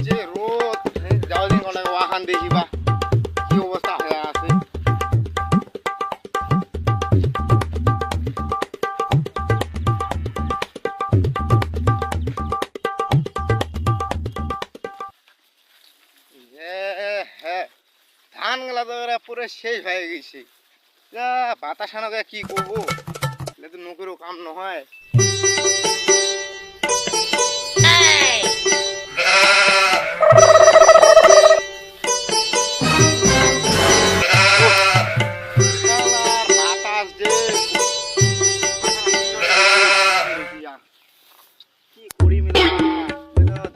যে রোদ যাও দিন অনেক ওয়াখান দেখি বা কি অবস্থা হয়ে আছে। হ্যাঁ ধান গুলা তো পুরো শেষ হয়ে গেছে। বাতাস আনাকে কি করবো, এটা তো নৌকেরও কাম নহয়। কি করি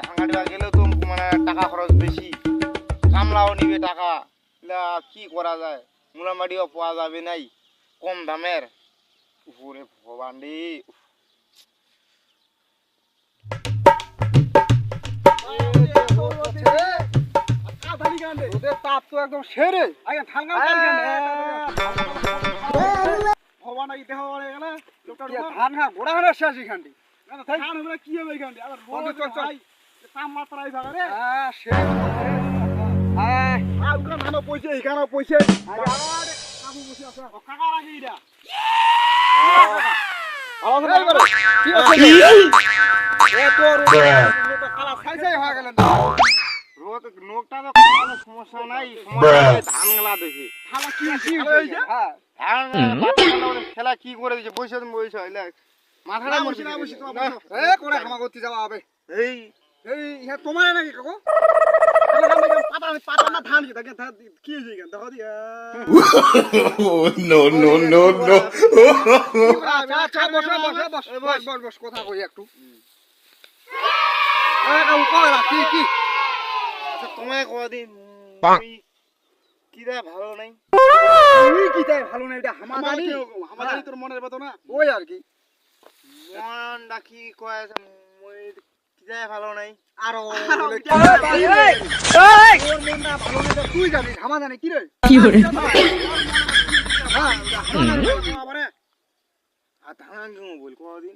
ধাঙ্গা গেলেও তো মানে টাকা খরচ বেশি, কামলাও নিবে টাকা, কি করা যায়, মূলা মাটিও পাওয়া যাবে নাই কম দামের। উপরে ভগবান রে, তাপ তো একদম সেরে ধান গোড়া হারা শেষ এখানটি কি হবে এখানটি তাপমাত্রা পয়সা এখানেও পয়সা কাকা রাখি সমস্যা নাই, ধান গেলা দেখি খেলা কি করে দিচ্ছে বসে বসে মাথাটা খামা করতে যাওয়া হবে। এই তোমার নাকি কাকু পাতা না ধান কি দেখো দিয়া কথা কই একটু তোমায় কদিন কিরা ভালো নাই, ভালো নাই, এটা আমাদের তোর মনের বেদনা ওই আর কি মনটা কি কয় ভালো নাই। আর তুই জানিস আমার জানি কি রে বল কদিন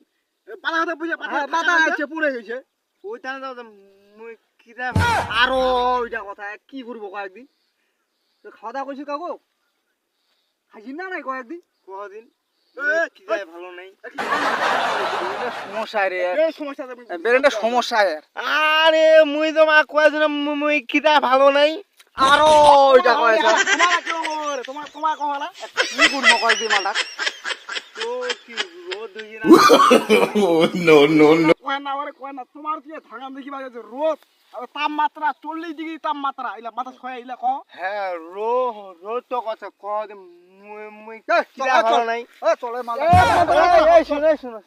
পাতা হাতে বুঝে পাতা আছে পুড়ে গেছে ওই টানে যাও আরো ওইটা কথা কি করবো কয়েকদিন খাওয়া দাওয়া করছি কাকু খাইছি না নাই কয়েকদিন কদিন ভালো নাই সমস্যা রে সমস্যা আরে মুই তো মা কয়েছিল মুই কিটা ভালো নাই আরো ওইটা কয়েছ তোমার তোমার কহলা কি করবো কয়েকদিন মালটা তো কি রোদ হইছে না নো কয় না তোমার কি ধাগাম দেখি বাজে রোদ তাপমাত্রা 40 ডিগ্রি তাপমাত্রা ইলা মাথা ছয় ইলা কহ হ্যাঁ রোদ তো কথা কহ মুই কিটা ভালো নাই চলে মাল এই শুনো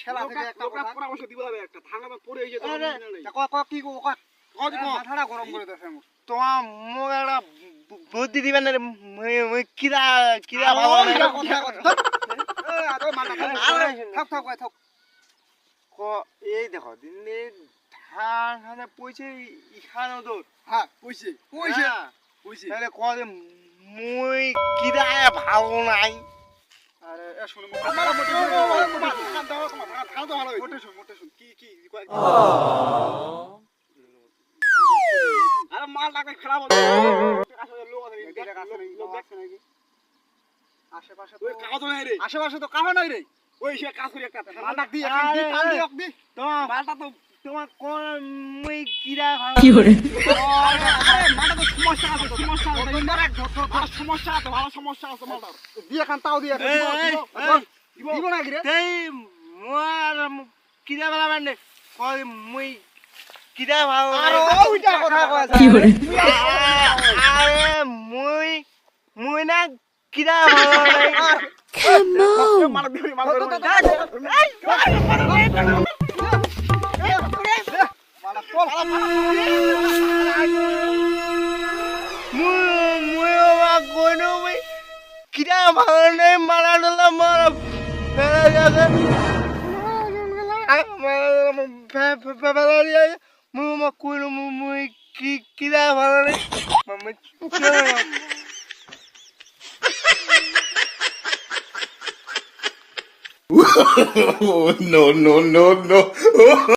শালা থেকে একটা পরামর্শ দিব লাগে একটা ধাগাম পড়ে হইছে কি কো মাথাটা গরম করে দেছে তোমার মোক একটা বুদ্ধি দিবেন না মুই কিটা ভালো নাই থাক এই দেখো দিন ধান পয়সা ইখানো তোর হ্যাঁ পয়সা তাহলে কদিন মুই কিরা ভালো নাই। আরে শুনুন আরে মাল টাকা খারাপ আশেপাশে তো কাহো নাই রে ওই সে কাজ করি একটা মালটা দি মালটা তো তোমার কোন মুই কিরা কি করে আরে মালটা তো সমস্যা আছে ভালো সমস্যা আছে মালটা দিয়ে খান তাও দিয়ে দিব না কি রে এই মোর কিরা বালা বান্ডে কই মুই কিরা ভালো আরে ওইটা কথা কয় কি করে আরে মুই না কিরা ভালো নাই come on কিরা ভালো নাই মারা ডলা মারা ফেরা যাবে মুই কইলো মুই কিরা ভালো নাই no.